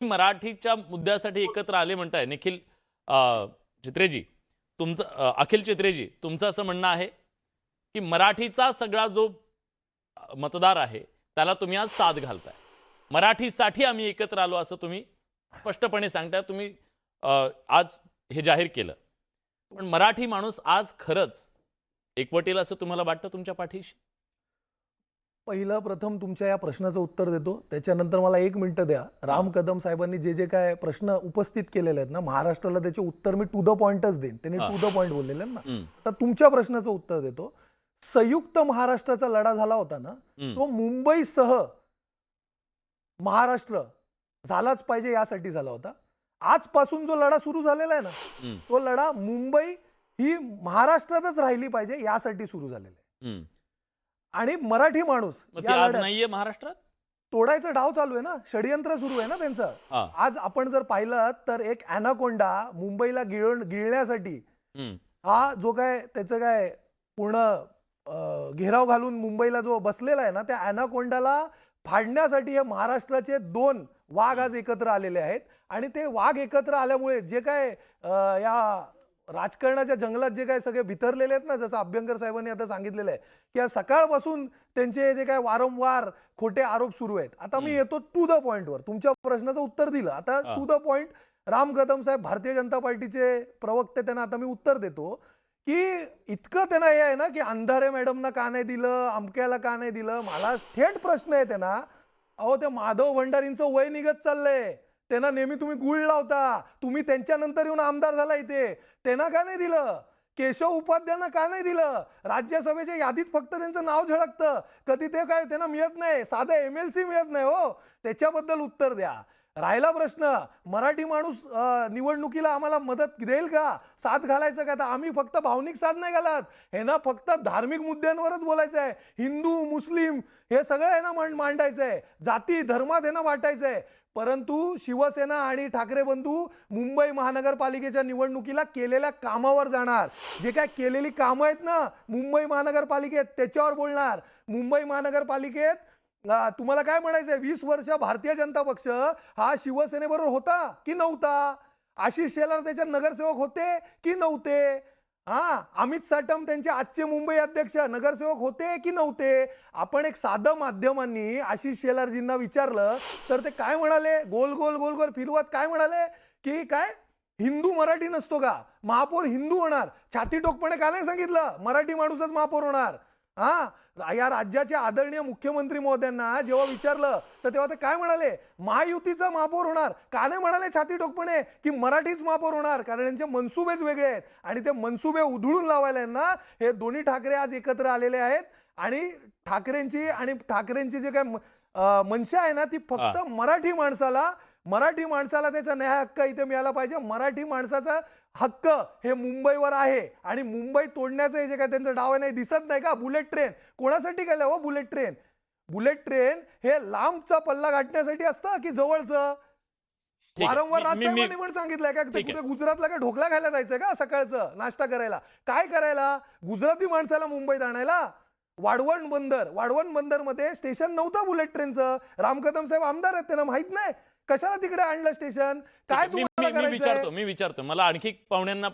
मराठीच्या मुद्द्यासाठी एकत्र आले म्हणताय निखिल चित्रेजी, तुमचं अखिल चित्रेजी, तुमचं असं म्हणणं आहे की मराठीचा सगळा जो मतदार आहे त्याला तुम्ही आज साथ घालताय, मराठीसाठी आम्ही एकत्र आलो असं तुम्ही स्पष्टपणे सांगताय, तुम्ही आज हे जाहीर केलं. पण मराठी माणूस आज खरंच एकवटेल असं तुम्हाला वाटतं तुमच्या पाठीशी? पहिलं प्रथम तुमच्या या प्रश्नाचं उत्तर देतो, त्याच्यानंतर मला 1 मिनिट द्या. राम कदम साहेबांनी जे जे काय प्रश्न उपस्थित केलेले आहेत ना, महाराष्ट्राला त्याचे उत्तर मी टू द पॉइंटच देईन. त्यांनी टू द पॉइंट बोललेले आहेत ना. तर तुमच्या प्रश्नाचं उत्तर देतो. संयुक्त महाराष्ट्राचा लढा झाला होता ना, तो मुंबईसह महाराष्ट्र झालाच पाहिजे यासाठी झाला होता. आजपासून जो लढा सुरू झालेला आहे ना, तो लढा मुंबई ही महाराष्ट्रातच राहिली पाहिजे यासाठी सुरू झालेला आहे. आणि मराठी माणूस आज नाहीये महाराष्ट्रात, तोडायचा डाव चालू आहे ना, षडयंत्र सुरू आहे ना त्यांचं. आज आपण जर पाहिलं तर एक ॲनाकोंडा मुंबईला गिळण्यासाठी हा जो काय त्याचं काय पूर्ण घेराव घालून मुंबईला जो बसलेला आहे ना, त्या ॲनाकोंडाला फाडण्यासाठी हे महाराष्ट्राचे 2 वाघ आज एकत्र आलेले आहेत. आणि ते वाघ एकत्र आल्यामुळे जे काय या राजकारणाच्या जंगलात जे काय सगळे भितरलेले आहेत ना, जसं अभ्यंकर साहेबांनी आता सांगितलेलं आहे की सकाळपासून त्यांचे जे काय वारंवार खोटे आरोप सुरू आहेत. आता मी येतो टू द पॉइंटवर. तुमच्या प्रश्नाचं उत्तर दिलं, आता to the point. Ram Kadam साहेब भारतीय जनता पार्टीचे प्रवक्ते, त्यांना आता मी उत्तर देतो की इतकं त्यांना हे आहे ना की अंधारे मॅडमना का नाही दिलं, अमक्याला का नाही दिलं. मला थेट प्रश्न आहे त्यांना, अहो ते माधव भंडारींचं वय निघत चाललंय, त्यांना नेहमी तुम्ही गुळ लावता, तुम्ही त्यांच्यानंतर येऊन आमदार झाला इथे, त्यांना का नाही दिलं? केशव उपाध्यायांना का नाही दिलं? राज्यसभेच्या यादीत फक्त त्यांचं नाव झळकतं, कधी ते काय त्यांना मिळत नाही, साधं MLC मिळत नाही. हो, त्याच्याबद्दल उत्तर द्या. राहिला प्रश्न, मराठी माणूस निवडणुकीला आम्हाला मदत देईल का, साथ घालायचं का? तर आम्ही फक्त भावनिक साथ नाही घालत, हे ना फक्त धार्मिक मुद्द्यांवरच बोलायचं आहे. हिंदू मुस्लिम हे सगळं आहे ना मांडायचं आहे, जाती धर्मात हे ना वाटायचं आहे. परंतु शिवसेना आणि ठाकरे बंधू मुंबई महानगरपालिकेच्या निवडणुकीला केलेल्या कामावर जाणार. जे काय केलेली कामं आहेत ना मुंबई महानगरपालिकेत त्याच्यावर बोलणार. मुंबई महानगरपालिकेत तुम्हाला काय म्हणायचंय, 20 वर्ष भारतीय जनता पक्ष हा शिवसेनेबरोबर होता की नव्हता? आशिष शेलार त्याचे नगरसेवक होते की नव्हते? अमित साटम त्यांचे आजचे मुंबई अध्यक्ष नगरसेवक होते की नव्हते? आपण एक साधं माध्यमांनी आशिष शेलारजींना विचारलं तर ते काय म्हणाले, गोल गोल गोल गोल फिरवत काय म्हणाले की काय हिंदू मराठी नसतो का, महापौर हिंदू होणार. छाती टोकपणे का नाही सांगितलं मराठी माणूसच महापौर होणार? या राज्याचे आदरणीय मुख्यमंत्री महोदयांना जेव्हा विचारलं तर तेव्हा ते काय म्हणाले, महायुतीचा महापौर होणार. का नाही म्हणाले छाती टोकपणे की मराठीच महापौर होणार? कारण यांचे मनसुबेच वेगळे आहेत आणि ते मनसुबे उधळून लावायला ना हे दोन्ही ठाकरे आज एकत्र आलेले आहेत. आणि ठाकरेंची जे काय मनशा आहे ना, ती फक्त मराठी माणसाला त्याचा न्याय हक्क इथे मिळाला पाहिजे. मराठी माणसाचा हक्क हे मुंबईवर आहे आणि मुंबई तोडण्याचं जे काय त्यांचं डाव नाही दिसत नाही का? बुलेट ट्रेन कोणासाठी केलं हो? बुलेट ट्रेन हे लांबचा पल्ला गाठण्यासाठी असतं की जवळचं? वारंवार राजसाहेबांनी पण सांगितलंय का कुठे गुजरातला काय ढोकळा खायला जायचंय का सकाळचं नाश्ता करायला? काय करायला? गुजराती माणसाला मुंबईत आणायला? वाढवण बंदर मध्ये स्टेशन नव्हतं बुलेट ट्रेनचं. राम कदम साहेब आमदार आहेत, त्यांना माहित नाही कशाला तिकडे आणलं स्टेशन? काय तुम्हाला मी विचारतो मला आणखी पाहुण्यांना